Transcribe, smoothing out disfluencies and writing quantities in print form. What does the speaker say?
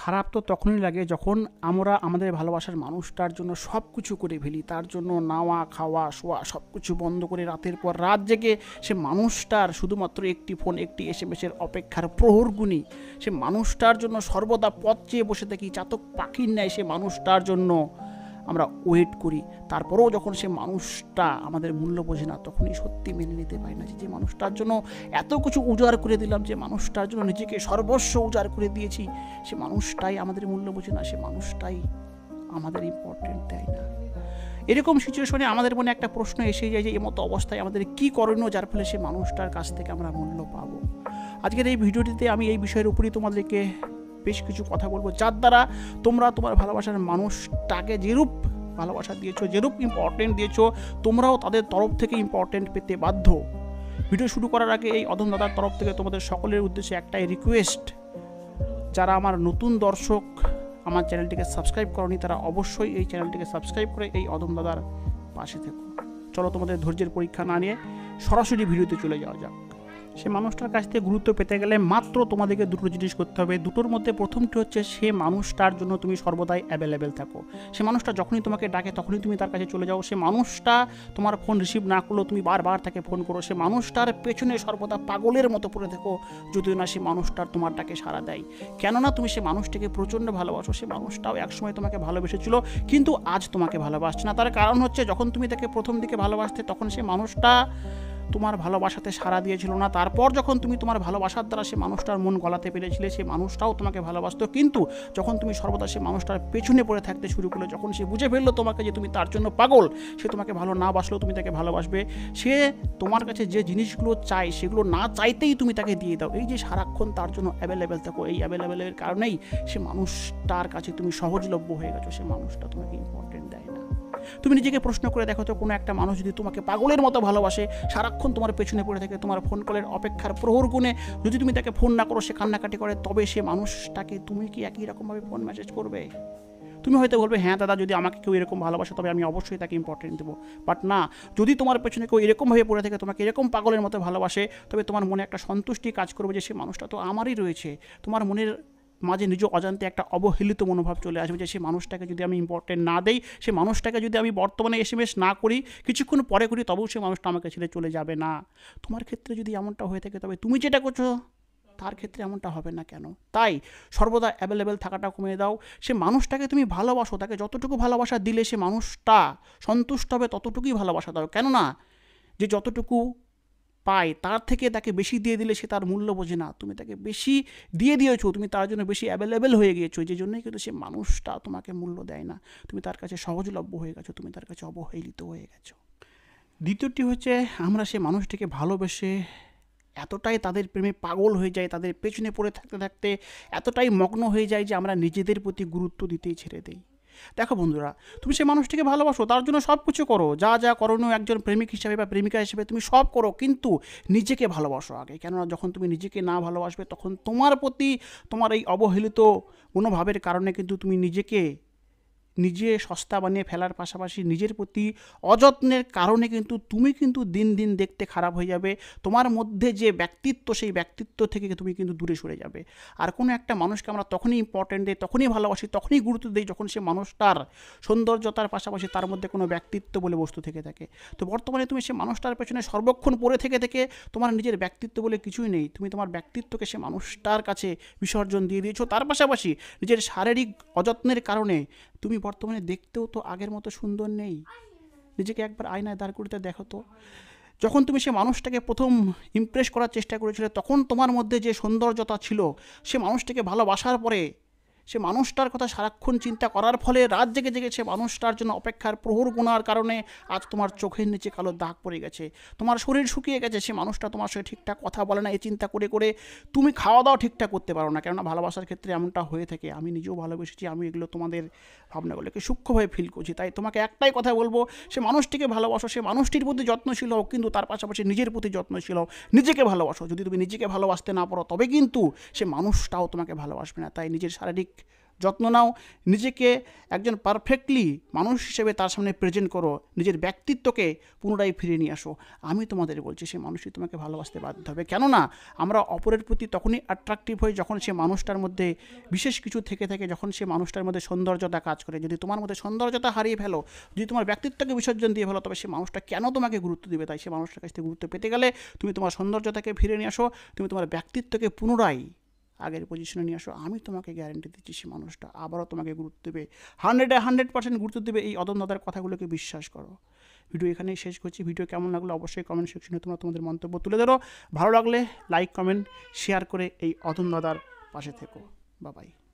খারাপ তো তখনই লাগে যখন আমরা আমাদের ভালোবাসার মানুষটার জন্য সব কিছু করে ফেলি, তার জন্য নাওয়া খাওয়া শোয়া সব কিছু বন্ধ করে রাতের পর রাত জেগে সে মানুষটার শুধুমাত্র একটি ফোন একটি এসএমএসের অপেক্ষার প্রহর গুনি, সে মানুষটার জন্য সর্বদা পথ চেয়ে বসে থাকি চাতক পাখির ন্যায় সে মানুষটার জন্য আমরা ওয়েট করি। তারপরেও যখন সে মানুষটা আমাদের মূল্য বোঝে না, তখনই সত্যি মেনে নিতে পারি না যে মানুষটার জন্য এত কিছু উজাড় করে দিলাম, যে মানুষটার জন্য নিজেকে সর্বস্ব উজাড় করে দিয়েছি, সে মানুষটাই আমাদের মূল্য বোঝে না, সে মানুষটাই আমাদের ইম্পর্টেন্ট দেয় না। এরকম সিচুয়েশনে আমাদের মনে একটা প্রশ্ন এসে যায় যে এমতো অবস্থায় আমাদের কী করণীয় যার ফলে সে মানুষটার কাছ থেকে আমরা মূল্য পাবো। আজকের এই ভিডিওটিতে আমি এই বিষয়ের উপরই তোমাদেরকে বেশ কিছু কথা বলবো, যার দ্বারা তোমরা তোমার ভালোবাসার মানুষটাকে যেরূপ ভালোবাসা দিয়েছো, যেরূপ ইম্পর্টেন্ট দিয়েছো, তোমরাও তাদের তরফ থেকে ইম্পর্টেন্ট পেতে বাধ্য। ভিডিও শুরু করার আগে এই অদম দাদার তরফ থেকে তোমাদের সকলের উদ্দেশ্যে একটাই রিকোয়েস্ট, যারা আমার নতুন দর্শক আমার চ্যানেলটিকে সাবস্ক্রাইব করনি, তারা অবশ্যই এই চ্যানেলটিকে সাবস্ক্রাইব করে এই অদম দাদার পাশে থেকো। চলো তোমাদের ধৈর্যের পরীক্ষা না নিয়ে সরাসরি ভিডিওতে চলে যাওয়া যাক। সে মানুষটার কাছ থেকে গুরুত্ব পেতে গেলে মাত্র তোমাদেরকে দুটো জিনিস করতে হবে। দুটোর মধ্যে প্রথমটি হচ্ছে সে মানুষটার জন্য তুমি সর্বদাই অ্যাভেলেবেল থাকো। সে মানুষটা যখনই তোমাকে ডাকে তখনই তুমি তার কাছে চলে যাও। সে মানুষটা তোমার ফোন রিসিভ না করলেও তুমি বারবার তাকে ফোন করো। সে মানুষটার পেছনে সর্বদা পাগলের মতো পড়ে থেকো, যদিও না সে মানুষটার তোমার ডাকে সাড়া দেয়। কেননা তুমি সে মানুষটিকে প্রচণ্ড ভালোবাসো। সে মানুষটাও একসময় তোমাকে ভালোবেসেছিল, কিন্তু আজ তোমাকে ভালোবাসছে না। তার কারণ হচ্ছে যখন তুমি তাকে প্রথম দিকে ভালোবাসতে তখন সে মানুষটা তোমার ভালোবাসাতে সাড়া দিয়েছিল না। তারপর যখন তুমি তোমার ভালোবাসার দ্বারা সে মানুষটার মন গলাতে পেরেছিলে, সে মানুষটাও তোমাকে ভালোবাসতো, কিন্তু যখন তুমি সর্বদা সে মানুষটার পেছনে পড়ে থাকতে শুরু করলে, যখন সে বুঝে ফেললো তোমাকে যে তুমি তার জন্য পাগল, সে তোমাকে ভালো না বাসলেও তুমি তাকে ভালোবাসবে, সে তোমার কাছে যে জিনিসগুলো চায় সেগুলো না চাইতেই তুমি তাকে দিয়ে দাও। এই যে সারাক্ষণ তার জন্য অ্যাভেলেবেল থাকো, এই অ্যাভেলেবেলের কারণেই সে মানুষটার কাছে তুমি সহজলভ্য হয়ে গেছো। সে মানুষটা তোমাকে ইম্পর্টেন্ট দেয় না। তুমি নিজেকে প্রশ্ন করে দেখো তো, কোনো একটা মানুষ যদি তোমাকে পাগলের মতো ভালোবাসে, সারাক্ষণ তোমার পেছনে পড়ে থাকে, তোমার ফোন কলের অপেক্ষার প্রহর গুণে যদি তুমি তাকে ফোন না করো, সে কান্নাকাটি করে, তবে সে মানুষটাকে তুমি কি একই রকমভাবে ফোন মেসেজ করবে? তুমি হয়তো বলবে হ্যাঁ দাদা, যদি আমাকে কেউ এরকম ভালোবাসে তবে আমি অবশ্যই তাকে ইম্পর্টেন্ট দেবো। বাট না, যদি তোমার পেছনে কেউ এরকমভাবে পড়ে থাকে, তোমাকে এরকম পাগলের মতো ভালোবাসে, তবে তোমার মনে একটা সন্তুষ্টি কাজ করবে যে সে মানুষটা তো আমারই রয়েছে। তোমার মনের মাঝে নিজ অজান্তে একটা অবহেলিত মনোভাব চলে আসবে যে সে মানুষটাকে যদি আমি ইম্পর্টেন্ট না দেই, সে মানুষটাকে যদি আমি বর্তমানে এসএমএস না করি, কিছুক্ষণ পরে করি, তবেও সে মানুষটা আমাকে ছেড়ে চলে যাবে না। তোমার ক্ষেত্রে যদি এমনটা হয়ে থাকে, তবে তুমি যেটা করছো তার ক্ষেত্রে এমনটা হবে না কেন? তাই সর্বদা অ্যাভেলেবেল থাকাটা কমিয়ে দাও। সে মানুষটাকে তুমি ভালোবাসো, তাকে যতটুকু ভালোবাসা দিলে সে মানুষটা সন্তুষ্ট হবে ততটুকুই ভালোবাসা দাও। কেননা যে যতটুকু পায় তার থেকে তাকে বেশি দিয়ে দিলে সে তার মূল্য বোঝে না। তুমি তাকে বেশি দিয়ে দিয়েছো, তুমি তার জন্য বেশি অ্যাভেলেবেল হয়ে গিয়েছো, যে জন্যই কিন্তু সে মানুষটা তোমাকে মূল্য দেয় না। তুমি তার কাছে সহজলভ্য হয়ে গেছো, তুমি তার কাছে অবহেলিত হয়ে গেছো। দ্বিতীয়টি হচ্ছে আমরা সে মানুষটিকে ভালোবেসে এতটাই তাদের প্রেমে পাগল হয়ে যায়, তাদের পেছনে পড়ে থাকতে থাকতে এতটাই মগ্ন হয়ে যায় যে আমরা নিজেদের প্রতি গুরুত্ব দিতেই ছেড়ে দিই। দেখো বন্ধুরা, তুমি সে মানুষটিকে ভালোবাসো, তার জন্য সব কিছু করো, যা যা করণীয় একজন প্রেমিক হিসাবে বা প্রেমিকা হিসেবে তুমি সব করো, কিন্তু নিজেকে ভালোবাসো আগে। কেননা যখন তুমি নিজেকে না ভালোবাসবে, তখন তোমার প্রতি তোমার এই অবহেলিত মনোভাবের কারণে কিন্তু তুমি নিজে সস্তা বানিয়ে ফেলার পাশাপাশি নিজের প্রতি অযত্নের কারণে কিন্তু তুমি দিন দিন দেখতে খারাপ হয়ে যাবে। তোমার মধ্যে যে ব্যক্তিত্ব, সেই ব্যক্তিত্ব থেকে তুমি কিন্তু দূরে সরে যাবে। আর কোনো একটা মানুষকে আমরা তখনই ইম্পর্টেন্ট দিই, তখনই ভালোবাসি, তখনই গুরুত্ব দিই, যখন সে মানুষটার সৌন্দর্যতার পাশাপাশি তার মধ্যে কোনো ব্যক্তিত্ব বলে বস্তু থেকে থাকে। তো বর্তমানে তুমি সে মানুষটার পেছনে সর্বক্ষণ পড়ে থেকে তোমার নিজের ব্যক্তিত্ব বলে কিছুই নেই। তুমি তোমার ব্যক্তিত্বকে সে মানুষটার কাছে বিসর্জন দিয়ে দিয়েছো। তার পাশাপাশি নিজের শারীরিক অযত্নের কারণে তুমি বর্তমানে দেখতেও তো আগের মতো সুন্দর নেই। নিজেকে একবার আয়নায় দাঁড় করিয়ে দেখো তো। যখন তুমি সে মানুষটাকে প্রথম ইমপ্রেস করার চেষ্টা করেছিলে, তখন তোমার মধ্যে যে সৌন্দর্যতা ছিল, সে মানুষটাকে ভালোবাসার পরে সে মানুষটার কথা সারাক্ষণ চিন্তা করার ফলে রাত জেগে জেগে সে মানুষটার জন্য অপেক্ষার প্রহর গোনার কারণে আজ তোমার চোখের নিচে কালো দাগ পড়ে গেছে, তোমার শরীর শুকিয়ে গেছে। সে মানুষটা তোমার সঙ্গে ঠিকঠাক কথা বলে না, এই চিন্তা করে করে তুমি খাওয়া দাওয়া ঠিকঠাক করতে পারো না। কেননা ভালোবাসার ক্ষেত্রে এমনটা হয়ে থাকে। আমি নিজেও ভালোবেসেছি, আমি এগুলো তোমাদের ভাবনাগুলোকে সূক্ষ্মভাবে ফিল করছি। তাই তোমাকে একটাই কথা বলবো, সে মানুষটিকে ভালোবাসো, সে মানুষটির প্রতি যত্নশীল হও, কিন্তু তার পাশাপাশি নিজের প্রতি যত্নশীল হও, নিজেকে ভালোবাসো। যদি তুমি নিজেকে ভালোবাসতে না পারো, তবে কিন্তু সে মানুষটাও তোমাকে ভালোবাসবে না। তাই নিজের শারীরিক যত্ন নাও, নিজেকে একজন পারফেক্টলি মানুষ হিসেবে তার সামনে প্রেজেন্ট করো, নিজের ব্যক্তিত্বকে পুনরায় ফিরিয়ে নিয়ে আসো। আমি তোমাদের বলছি সেই মানুষটি তোমাকে ভালোবাসতে বাধ্য হবে। কেননা আমরা অপরের প্রতি তখনই অ্যাট্রাকটিভ হই যখন সে মানুষটার মধ্যে বিশেষ কিছু থেকে থাকে, যখন সে মানুষটার মধ্যে সৌন্দর্যতা কাজ করে। যদি তোমার মধ্যে সৌন্দর্যতা হারিয়ে ফেলো, যদি তোমার ব্যক্তিত্বকে বিসর্জন দিয়ে ফেলো, তবে সে মানুষটা কেন তোমাকে গুরুত্ব দিবে? তাই সে মানুষটার কাছ থেকে গুরুত্ব পেতে গেলে তুমি তোমার সৌন্দর্যতাকে ফিরে নিয়ে আসো, তুমি তোমার ব্যক্তিত্বকে পুনরায় আগের পজিশনে নিয়ে আসো। আমি তোমাকে গ্যারান্টি দিচ্ছি সে মানুষটা আবারও তোমাকে গুরুত্ব দেবে, 100% গুরুত্ব দেবে। এই অদম দাদার কথাগুলোকে বিশ্বাস করো। ভিডিও এখানেই শেষ করছি। ভিডিও কেমন লাগলো অবশ্যই কমেন্ট সেকশনে তোমরা তোমাদের মন্তব্য তুলে ধরো। ভালো লাগলে লাইক, কমেন্ট, শেয়ার করে এই অদম দাদার পাশে থেকো। Bye bye.